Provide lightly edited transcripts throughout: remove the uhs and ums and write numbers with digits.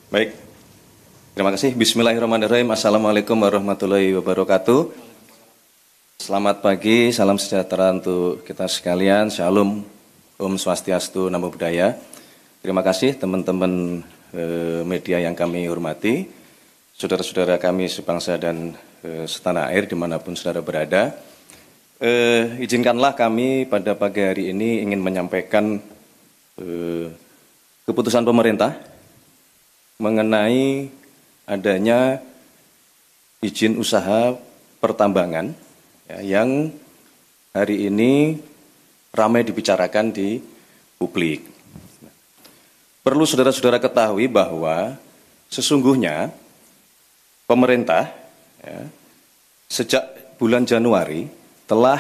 Baik, terima kasih. Bismillahirrahmanirrahim. Assalamualaikum warahmatullahi wabarakatuh. Selamat pagi, salam sejahtera untuk kita sekalian. Shalom, Om Swastiastu, Namo Buddhaya. Terima kasih teman-teman media yang kami hormati, saudara-saudara kami sebangsa dan setanah air dimanapun saudara berada. Izinkanlah kami pada pagi hari ini ingin menyampaikan keputusan pemerintah mengenai adanya izin usaha pertambangan yang hari ini ramai dibicarakan di publik. Perlu saudara-saudara ketahui bahwa sesungguhnya pemerintah sejak bulan Januari telah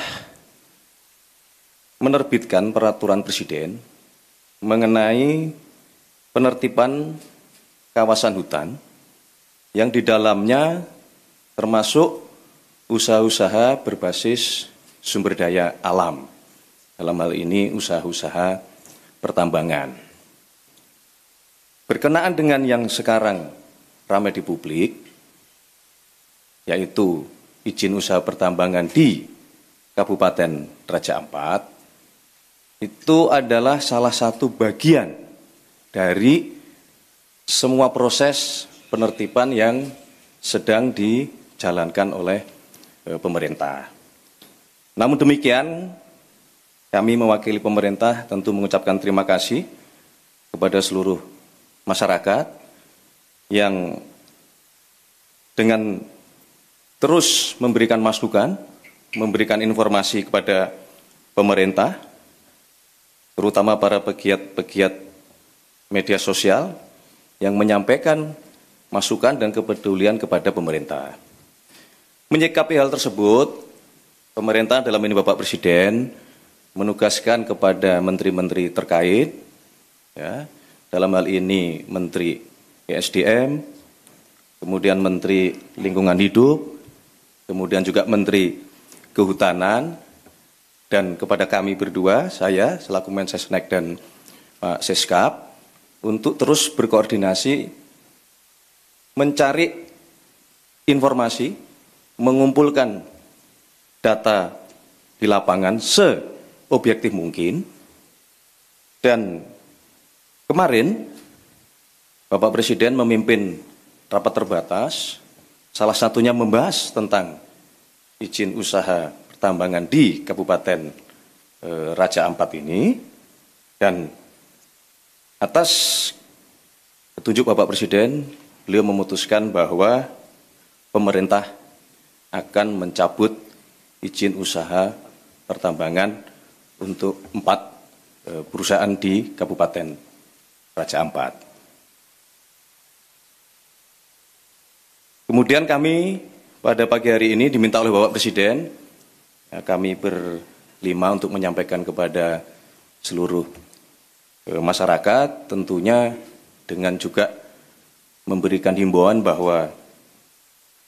menerbitkan peraturan presiden mengenai penertiban kawasan hutan yang di dalamnya termasuk usaha-usaha berbasis sumber daya alam. Dalam hal ini usaha-usaha pertambangan. Berkenaan dengan yang sekarang ramai di publik, yaitu izin usaha pertambangan di Kabupaten Raja Ampat, itu adalah salah satu bagian dari semua proses penertiban yang sedang dijalankan oleh pemerintah. Namun demikian, kami mewakili pemerintah tentu mengucapkan terima kasih kepada seluruh masyarakat yang dengan terus memberikan masukan, memberikan informasi kepada pemerintah, terutama para pegiat-pegiat media sosial yang menyampaikan masukan dan kepedulian kepada pemerintah. Menyikapi hal tersebut, pemerintah dalam ini Bapak Presiden menugaskan kepada menteri-menteri terkait, dalam hal ini Menteri ESDM, kemudian Menteri Lingkungan Hidup, kemudian juga Menteri Kehutanan, dan kepada kami berdua, saya selaku Mensesnek dan Pak Seskap, untuk terus berkoordinasi, mencari informasi, mengumpulkan data di lapangan seobjektif mungkin. Dan kemarin Bapak Presiden memimpin rapat terbatas, salah satunya membahas tentang izin usaha pertambangan di Kabupaten Raja Ampat ini, dan atas petunjuk Bapak Presiden, beliau memutuskan bahwa pemerintah akan mencabut izin usaha pertambangan untuk 4 perusahaan di Kabupaten Raja Ampat. Kemudian kami pada pagi hari ini diminta oleh Bapak Presiden, kami berlima untuk menyampaikan kepada seluruh masyarakat, tentunya dengan juga memberikan himbauan bahwa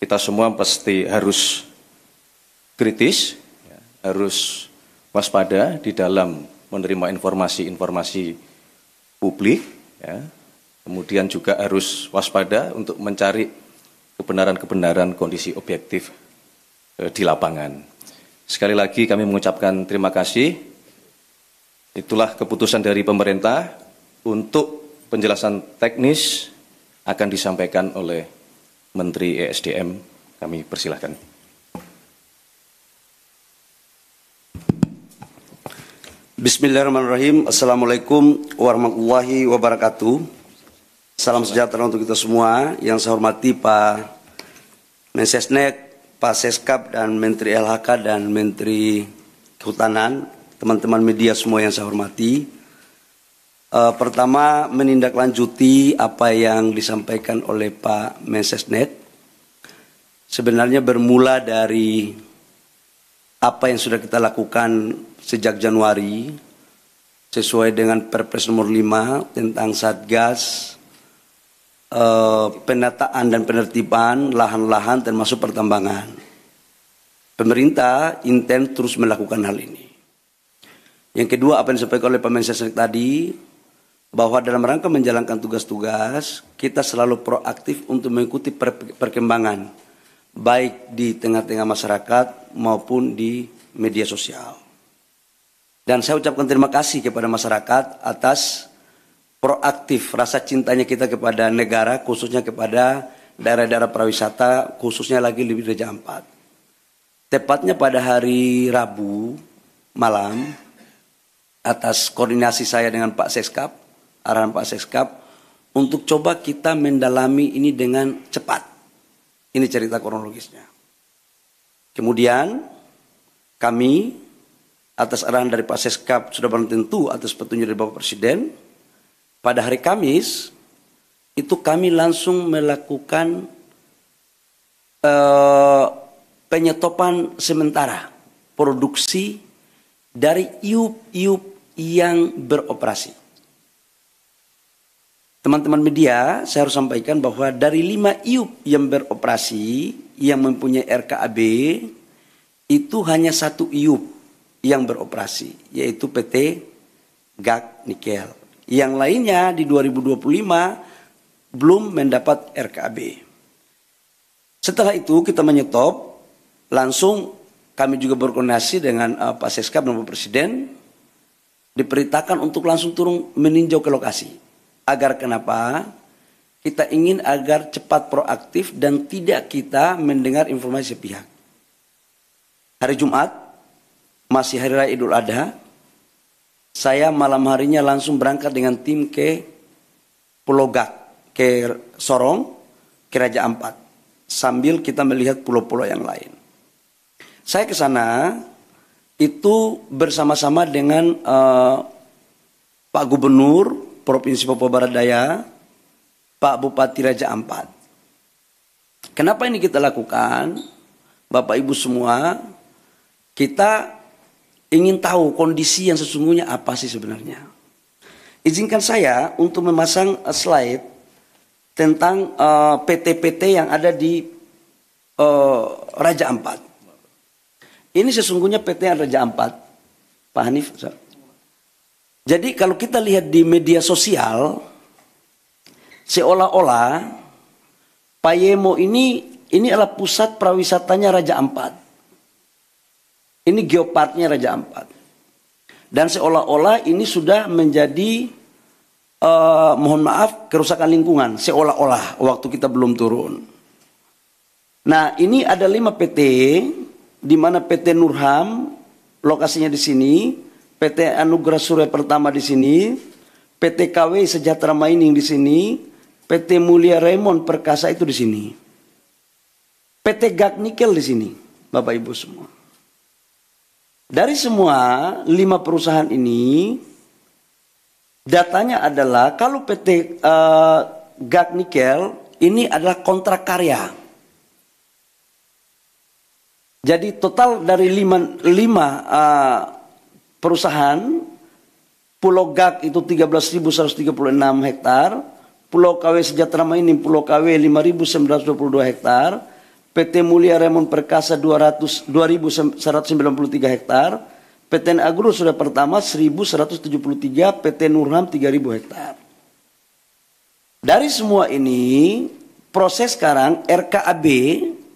kita semua pasti harus kritis, harus waspada di dalam menerima informasi-informasi publik, kemudian juga harus waspada untuk mencari kebenaran-kebenaran kondisi objektif di lapangan. Sekali lagi kami mengucapkan terima kasih. Itulah keputusan dari pemerintah. Untuk penjelasan teknis akan disampaikan oleh Menteri ESDM. Kami persilahkan. Bismillahirrahmanirrahim. Assalamualaikum warahmatullahi wabarakatuh. Salam sejahtera untuk kita semua. Yang saya hormati Pak Mensesnek, Pak Seskap, dan Menteri LHK dan Menteri Kehutanan, teman-teman media semua yang saya hormati. Pertama, menindaklanjuti apa yang disampaikan oleh Pak Mensesnek. Sebenarnya bermula dari apa yang sudah kita lakukan sejak Januari, sesuai dengan Perpres nomor 5 tentang Satgas penataan dan penertiban lahan-lahan termasuk pertambangan. Pemerintah intens terus melakukan hal ini. Yang kedua, apa yang disampaikan oleh Pak Mensesnek tadi, bahwa dalam rangka menjalankan tugas-tugas, kita selalu proaktif untuk mengikuti perkembangan, baik di tengah-tengah masyarakat maupun di media sosial. Dan saya ucapkan terima kasih kepada masyarakat atas proaktif rasa cintanya kita kepada negara, khususnya kepada daerah-daerah pariwisata, khususnya lagi di Raja Ampat. Tepatnya pada hari Rabu malam, atas koordinasi saya dengan Pak Seskap, arahan Pak Seskap, untuk coba kita mendalami ini dengan cepat. Ini cerita kronologisnya. Kemudian kami atas arahan dari Pak Seskap sudah barang tentu atas petunjuk dari Bapak Presiden, pada hari Kamis itu kami langsung melakukan penyetopan sementara produksi dari iup-iup yang beroperasi. Teman-teman media, saya harus sampaikan bahwa dari 5 iup yang beroperasi, yang mempunyai RKAB, itu hanya 1 iup yang beroperasi, yaitu PT GAK Nikel. Yang lainnya di 2025 belum mendapat RKAB. Setelah itu kita menyetop, langsung kami juga berkoordinasi dengan Pak Seskap dan Bapak Presiden, diperintahkan untuk langsung turun meninjau ke lokasi. Agar kenapa? Kita ingin agar cepat proaktif dan tidak kita mendengar informasi sepihak. Hari Jumat, masih Hari Raya Idul Adha, saya malam harinya langsung berangkat dengan tim ke Pulau Gak, ke Sorong, ke Raja Ampat, sambil kita melihat pulau-pulau yang lain. Saya ke sana itu bersama-sama dengan Pak Gubernur Provinsi Papua Barat Daya, Pak Bupati Raja Ampat. Kenapa ini kita lakukan? Bapak Ibu semua, kita ingin tahu kondisi yang sesungguhnya apa sih sebenarnya. Izinkan saya untuk memasang slide tentang PT-PT yang ada di Raja Ampat. Ini sesungguhnya PT Raja Ampat, Pak Hanif. Jadi kalau kita lihat di media sosial, seolah-olah Payemo ini adalah pusat pariwisatanya Raja Ampat. Ini geoparknya Raja Ampat. Dan seolah-olah ini sudah menjadi, mohon maaf, kerusakan lingkungan. Seolah-olah waktu kita belum turun. Nah, ini ada 5 PT, di mana PT Nurham, lokasinya di sini, PT Anugerah Surya Pertama di sini, PT KW Sejahtera Mining di sini, PT Mulia Raymond Perkasa itu di sini, PT GAK Nikel di sini, Bapak Ibu semua. Dari semua 5 perusahaan ini, datanya adalah kalau PT GAK Nikel ini adalah kontrak karya. Jadi total dari 5 perusahaan, Pulau GAK itu 13.136 hektar, Pulau KW Sejahtera Mining, Pulau KW 5.922 hektar, PT Mulia Raymond Perkasa 2.193 hektar, PT Agro Surya Pertama 1.173, PT Nurham 3.000 hektar. Dari semua ini, proses sekarang RKAB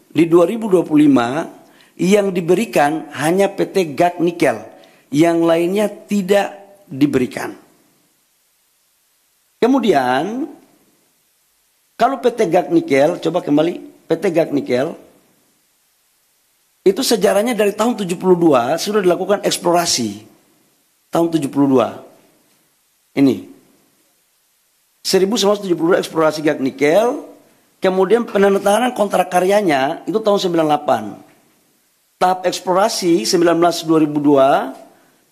di 2025 yang diberikan hanya PT GAK Nikel, yang lainnya tidak diberikan. Kemudian, kalau PT GAK Nikel, coba kembali, PT GAK Nikel, itu sejarahnya dari tahun 72 sudah dilakukan eksplorasi. Tahun 72. Ini. 1972 eksplorasi GAK Nikel, kemudian penandatanganan kontrak karyanya itu tahun 98. Tahap eksplorasi 2002,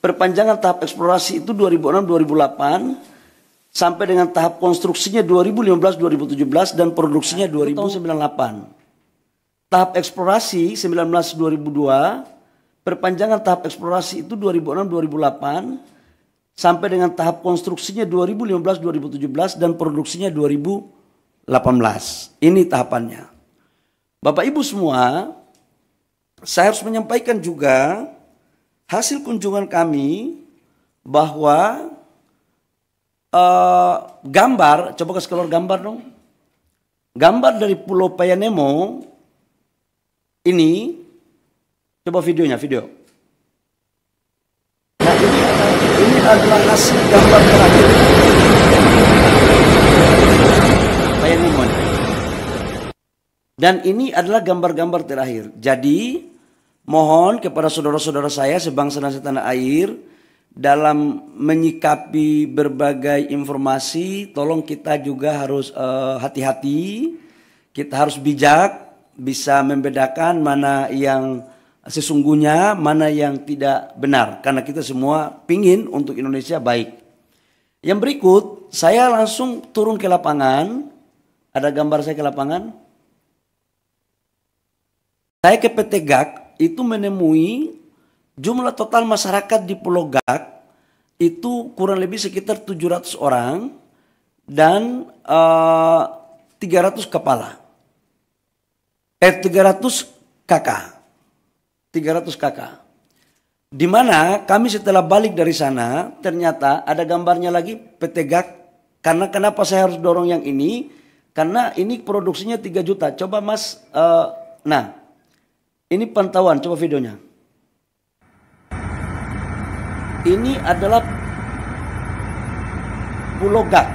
perpanjangan tahap eksplorasi itu 2006-2008, sampai dengan tahap konstruksinya 2015-2017 dan produksinya 2098. Tahap eksplorasi 2002, perpanjangan tahap eksplorasi itu 2006-2008, sampai dengan tahap konstruksinya 2015-2017 dan produksinya 2018. Ini tahapannya. Bapak Ibu semua, saya harus menyampaikan juga hasil kunjungan kami bahwa gambar, coba kasih keluar gambar dong. Gambar dari Pulau Payanemo ini, coba videonya, video. Nah ini adalah hasil gambar terakhir Payanemo. Dan ini adalah gambar-gambar terakhir. Jadi mohon kepada saudara-saudara saya sebangsa dan setanah air, dalam menyikapi berbagai informasi, tolong kita juga harus hati-hati, kita harus bijak, bisa membedakan mana yang sesungguhnya, mana yang tidak benar. Karena kita semua pingin untuk Indonesia baik. Yang berikut, saya langsung turun ke lapangan. Ada gambar saya ke lapangan. Saya ke PT GAK itu menemui jumlah total masyarakat di Pulau GAK itu kurang lebih sekitar 700 orang dan 300 kepala. 300 kakak. 300 kakak. Di mana kami setelah balik dari sana ternyata ada gambarnya lagi PT GAK. Karena kenapa saya harus dorong yang ini? Karena ini produksinya 3 juta. Coba Mas, nah ini pantauan, coba videonya. Ini adalah Pulau GAK.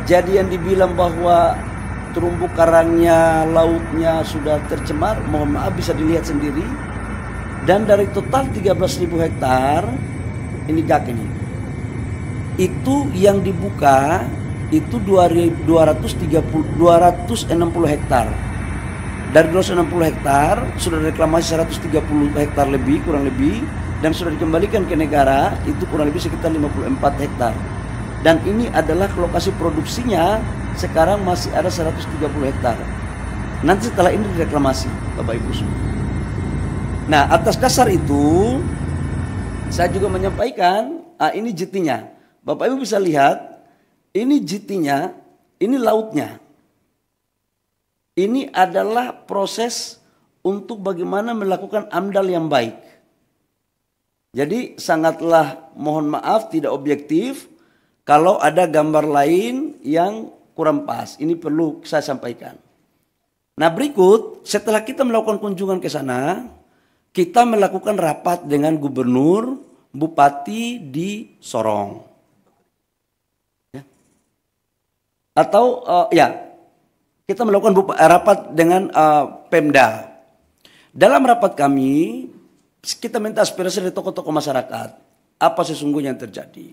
Jadi yang dibilang bahwa terumbu karangnya, lautnya sudah tercemar, mohon maaf bisa dilihat sendiri. Dan dari total 13.000 hektar, ini GAK ini. Itu yang dibuka itu 260 hektar. Dari 260 hektar sudah reklamasi 130 hektar lebih, kurang lebih, dan sudah dikembalikan ke negara itu kurang lebih sekitar 54 hektar. Dan ini adalah lokasi produksinya sekarang masih ada 130 hektar. Nanti setelah ini direklamasi, Bapak Ibu semua. Nah, atas dasar itu saya juga menyampaikan, ini JT-nya. Bapak Ibu bisa lihat, ini JT-nya, ini lautnya. Ini adalah proses untuk bagaimana melakukan AMDAL yang baik. Jadi sangatlah mohon maaf tidak objektif kalau ada gambar lain yang kurang pas. Ini perlu saya sampaikan. Nah berikut setelah kita melakukan kunjungan ke sana, kita melakukan rapat dengan gubernur, bupati di Sorong. Ya. Atau kita melakukan rapat dengan Pemda. Dalam rapat kami, kita minta aspirasi dari tokoh-tokoh masyarakat. Apa sesungguhnya yang terjadi.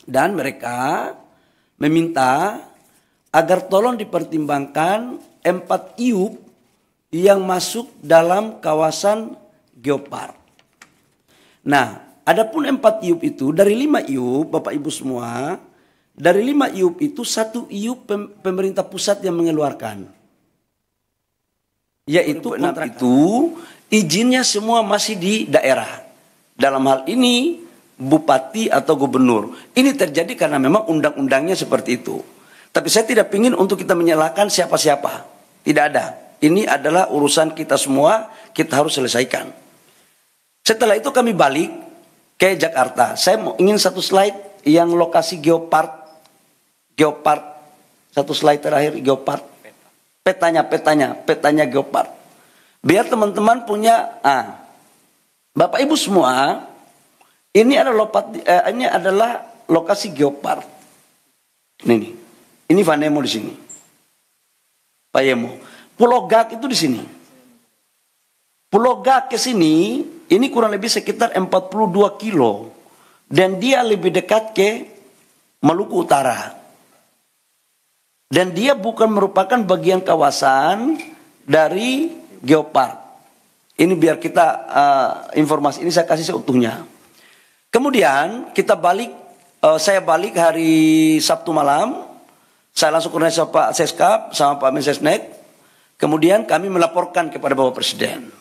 Dan mereka meminta agar tolong dipertimbangkan 4 IUP yang masuk dalam kawasan Geopark. Nah, adapun 4 IUP itu, dari 5 IUP, Bapak Ibu semua, dari 5 IUP itu 1 IUP pemerintah pusat yang mengeluarkan. Yaitu itu izinnya semua masih di daerah. Dalam hal ini bupati atau gubernur. Ini terjadi karena memang undang-undangnya seperti itu. Tapi saya tidak ingin untuk kita menyalahkan siapa-siapa. Tidak ada. Ini adalah urusan kita semua, kita harus selesaikan. Setelah itu kami balik ke Jakarta. Saya ingin satu slide yang lokasi Geopark. Geopark, satu slide terakhir Geopark. Petanya Geopark. Biar teman-teman punya, Bapak Ibu semua, ini adalah lokasi Geopark. Ini Vanemo di sini. Payemo. Pulau GAK itu di sini. Pulau GAK ke sini, ini kurang lebih sekitar 42 kilo. Dan dia lebih dekat ke Maluku Utara. Dan dia bukan merupakan bagian kawasan dari Geopark. Ini biar kita informasi ini saya kasih seutuhnya. Kemudian kita balik, saya balik hari Sabtu malam. Saya langsung koordinasi sama Pak Seskap sama Pak Mensesnek. Kemudian kami melaporkan kepada Bapak Presiden.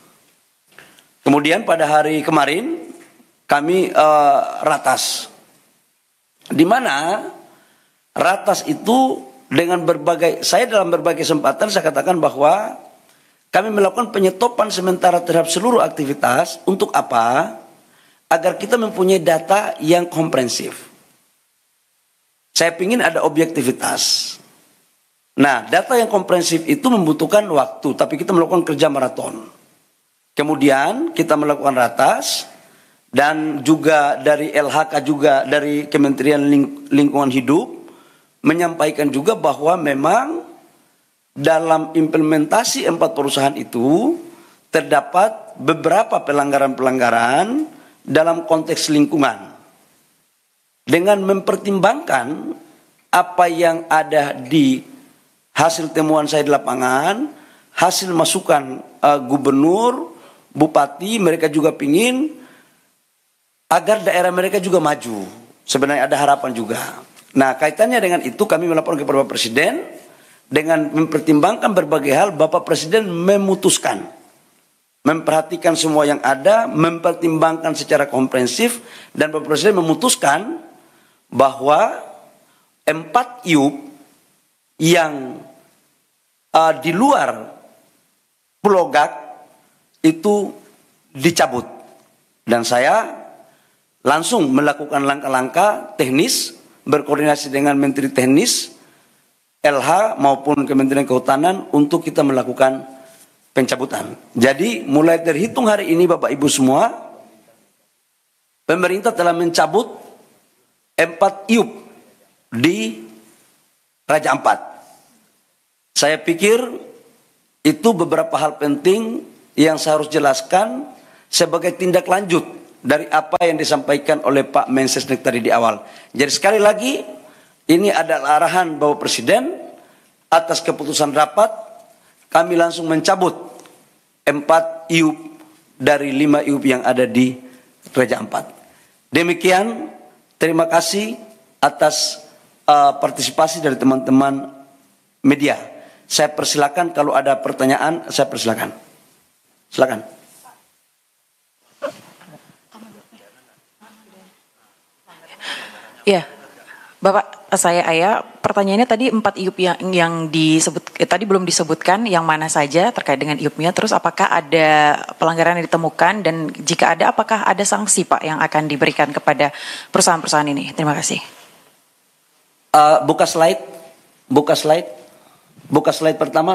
Kemudian pada hari kemarin kami ratas. Di mana ratas itu dengan saya dalam berbagai kesempatan saya katakan bahwa kami melakukan penyetopan sementara terhadap seluruh aktivitas. Untuk apa? agar kita mempunyai data yang komprehensif. Saya ingin ada objektivitas. Nah, data yang komprehensif itu membutuhkan waktu, tapi kita melakukan kerja maraton. Kemudian kita melakukan ratas, dan juga dari LHK juga dari Kementerian Lingkungan Hidup menyampaikan juga bahwa memang dalam implementasi 4 perusahaan itu terdapat beberapa pelanggaran-pelanggaran dalam konteks lingkungan. Dengan mempertimbangkan apa yang ada di hasil temuan saya di lapangan, hasil masukan gubernur, bupati, mereka juga pingin agar daerah mereka juga maju. Sebenarnya ada harapan juga. Nah, kaitannya dengan itu kami melaporkan kepada Bapak Presiden, dengan mempertimbangkan berbagai hal, Bapak Presiden memutuskan, memperhatikan semua yang ada, mempertimbangkan secara komprehensif, dan Bapak Presiden memutuskan bahwa 4 IUP yang di luar Pulau Gak itu dicabut. Dan saya langsung melakukan langkah-langkah teknis, berkoordinasi dengan Menteri Teknis, LH maupun Kementerian Kehutanan untuk kita melakukan pencabutan. Jadi mulai terhitung hari ini Bapak Ibu semua, pemerintah telah mencabut 4 IUP di Raja Ampat. Saya pikir itu beberapa hal penting yang saya harus jelaskan sebagai tindak lanjut dari apa yang disampaikan oleh Pak Mensesnek tadi di awal. Jadi sekali lagi, ini adalah arahan Bapak Presiden atas keputusan rapat, kami langsung mencabut 4 IUP dari 5 IUP yang ada di Raja Ampat. Demikian, terima kasih atas partisipasi dari teman-teman media. Saya persilakan kalau ada pertanyaan, saya persilakan. Silakan. Ya, Bapak, saya Aya. Pertanyaannya tadi 4 IUP yang disebut tadi belum disebutkan yang mana saja terkait dengan IUP-nya. Terus apakah ada pelanggaran yang ditemukan dan jika ada, apakah ada sanksi Pak yang akan diberikan kepada perusahaan-perusahaan ini? Terima kasih. Buka slide pertama.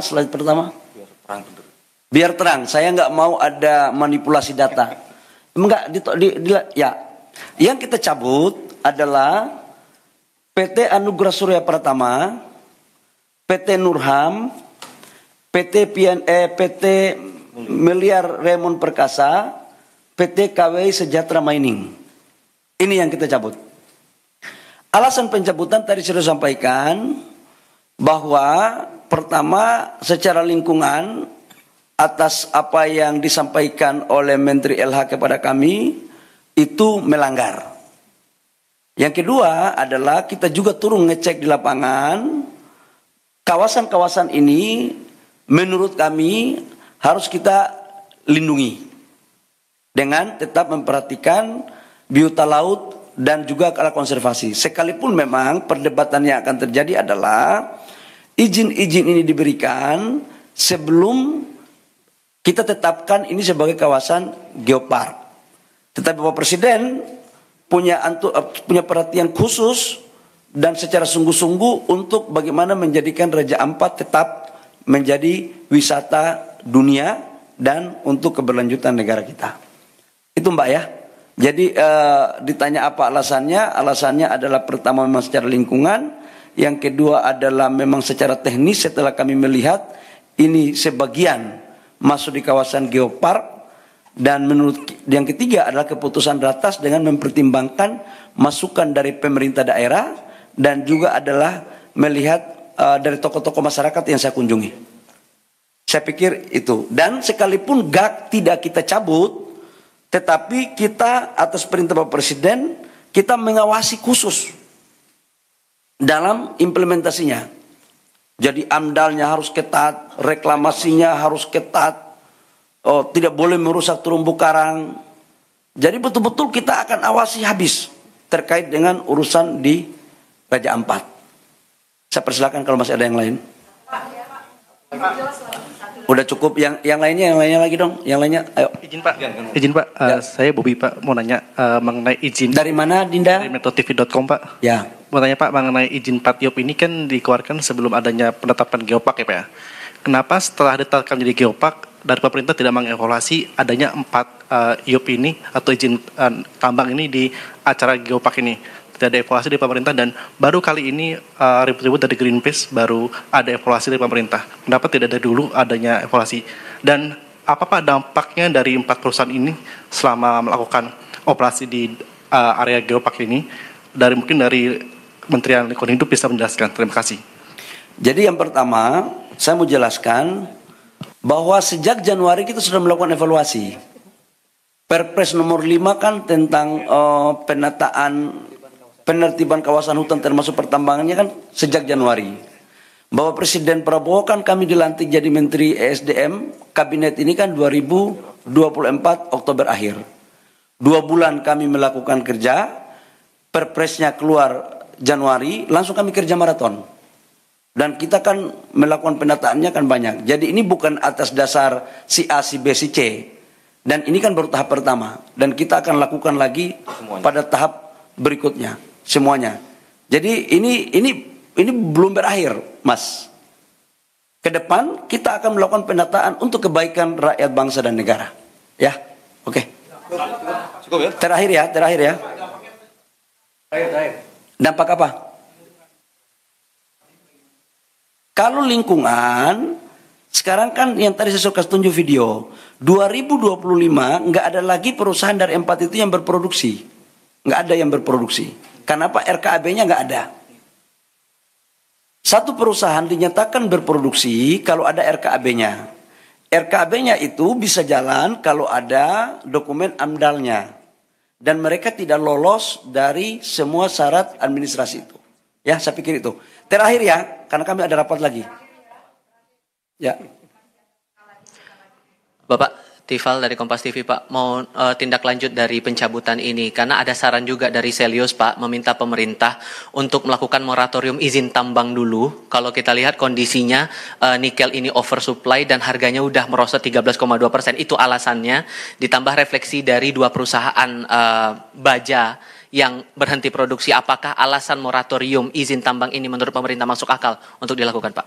Biar terang. Saya nggak mau ada manipulasi data. Enggak, ya. Yang kita cabut adalah PT Anugerah Surya Pratama, PT Nurham, PT Miliar Raymond Perkasa, PT KWI Sejahtera Mining. Ini yang kita cabut. Alasan pencabutan tadi sudah sampaikan bahwa pertama secara lingkungan atas apa yang disampaikan oleh Menteri LH kepada kami itu melanggar. Yang kedua adalah kita juga turun ngecek di lapangan, kawasan-kawasan ini menurut kami harus kita lindungi dengan tetap memperhatikan biota laut dan juga kala konservasi. Sekalipun memang perdebatan yang akan terjadi adalah izin-izin ini diberikan sebelum kita tetapkan ini sebagai kawasan geopark. Tetapi Bapak Presiden punya perhatian khusus dan secara sungguh-sungguh untuk bagaimana menjadikan Raja Ampat tetap menjadi wisata dunia dan untuk keberlanjutan negara kita. Itu Mbak ya. Jadi ditanya apa alasannya? Alasannya adalah pertama memang secara lingkungan, yang kedua adalah memang secara teknis setelah kami melihat ini sebagian masuk di kawasan geopark. Dan menurut yang ketiga adalah keputusan ratas dengan mempertimbangkan masukan dari pemerintah daerah dan juga adalah melihat dari tokoh-tokoh masyarakat yang saya kunjungi. Saya pikir itu. Dan sekalipun GAK tidak kita cabut, tetapi kita atas perintah Bapak Presiden kita mengawasi khusus dalam implementasinya. Jadi amdalnya harus ketat, reklamasinya harus ketat. Tidak boleh merusak terumbu karang. Jadi betul-betul kita akan awasi habis terkait dengan urusan di Raja Ampat. Saya persilakan kalau masih ada yang lain. Udah cukup, yang lainnya lagi dong, yang lainnya, ayo. Izin Pak, saya Bobi Pak, mau nanya mengenai izin. Dari mana, Dinda? Dari metrotv.com Pak. Ya. Mau tanya Pak, mengenai izin 4 IOP ini kan dikeluarkan sebelum adanya penetapan geopark ya Pak ya. Kenapa setelah ditetapkan jadi geopark, dari pemerintah tidak mengevaluasi adanya 4 IOP ini atau izin tambang ini di acara geopark ini? Tidak ada evaluasi dari pemerintah, dan baru kali ini ribut-ribut dari Greenpeace baru ada evaluasi dari pemerintah. Kenapa tidak dari dulu adanya evaluasi? Dan apa Pak dampaknya dari 4 perusahaan ini selama melakukan operasi di area geopark ini? Mungkin dari Kementerian Lingkungan Hidup bisa menjelaskan. Terima kasih. Jadi yang pertama, saya mau jelaskan bahwa sejak Januari kita sudah melakukan evaluasi. Perpres nomor 5 kan tentang penertiban kawasan hutan termasuk pertambangannya kan sejak Januari. Bahwa Presiden Prabowo kan kami dilantik jadi Menteri ESDM, kabinet ini kan 2024 Oktober akhir. 2 bulan kami melakukan kerja, perpresnya keluar Januari, langsung kami kerja maraton. Dan kita kan melakukan penataannya kan banyak. Jadi ini bukan atas dasar si A, si B, si C. Dan ini kan baru tahap pertama. Dan kita akan lakukan lagi pada tahap berikutnya. Semuanya. Jadi ini belum berakhir, Mas. Ke depan kita akan melakukan penataan untuk kebaikan rakyat bangsa dan negara. Ya, oke. Cukup ya? Terakhir ya. Dampak apa? Kalau lingkungan, sekarang kan yang tadi saya suka tunjuk video, 2025 nggak ada lagi perusahaan dari 4 itu yang berproduksi. Nggak ada yang berproduksi. Kenapa? RKAB-nya nggak ada. Satu perusahaan dinyatakan berproduksi kalau ada RKAB-nya. RKAB-nya itu bisa jalan kalau ada dokumen AMDAL-nya. Dan mereka tidak lolos dari semua syarat administrasi itu. Ya, saya pikir itu. Terakhir ya, karena kami ada rapat lagi. Ya. Bapak Tifal dari Kompas TV Pak, mau tindak lanjut dari pencabutan ini karena ada saran juga dari Selius Pak meminta pemerintah untuk melakukan moratorium izin tambang dulu. Kalau kita lihat kondisinya nikel ini oversupply dan harganya udah merosot 13,2%, itu alasannya, ditambah refleksi dari 2 perusahaan baja yang berhenti produksi. Apakah alasan moratorium izin tambang ini menurut pemerintah masuk akal untuk dilakukan Pak?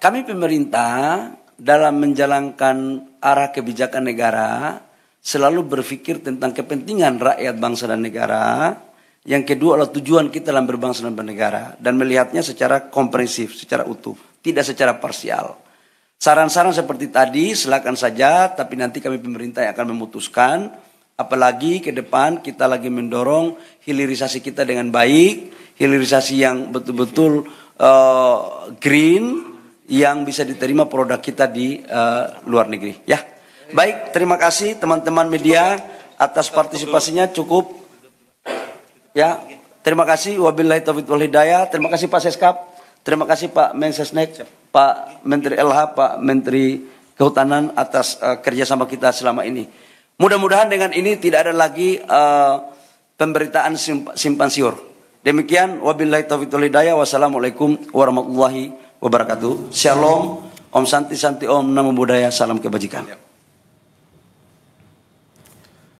Kami pemerintah dalam menjalankan arah kebijakan negara selalu berpikir tentang kepentingan rakyat bangsa dan negara. Yang kedua adalah tujuan kita dalam berbangsa dan bernegara dan melihatnya secara komprehensif, secara utuh, tidak secara parsial. Saran-saran seperti tadi silakan saja, tapi nanti kami pemerintah yang akan memutuskan. Apalagi ke depan kita lagi mendorong hilirisasi kita dengan baik, hilirisasi yang betul-betul green, yang bisa diterima produk kita di luar negeri. Ya, baik. Terima kasih teman-teman media atas partisipasinya. Cukup. Ya, terima kasih. Wabillahi taufiq wal hidayah. Terima kasih Pak Seskap. Terima kasih Pak Mensesnek, Pak Menteri LH, Pak Menteri Kehutanan atas kerjasama kita selama ini. Mudah-mudahan dengan ini tidak ada lagi pemberitaan simpan siur. Demikian. Wabillahi taufiq wal hidayah. Wassalamualaikum warahmatullahi wabarakatuh. Shalom, Om Santi Santi Om, Namo Buddhaya, salam kebajikan.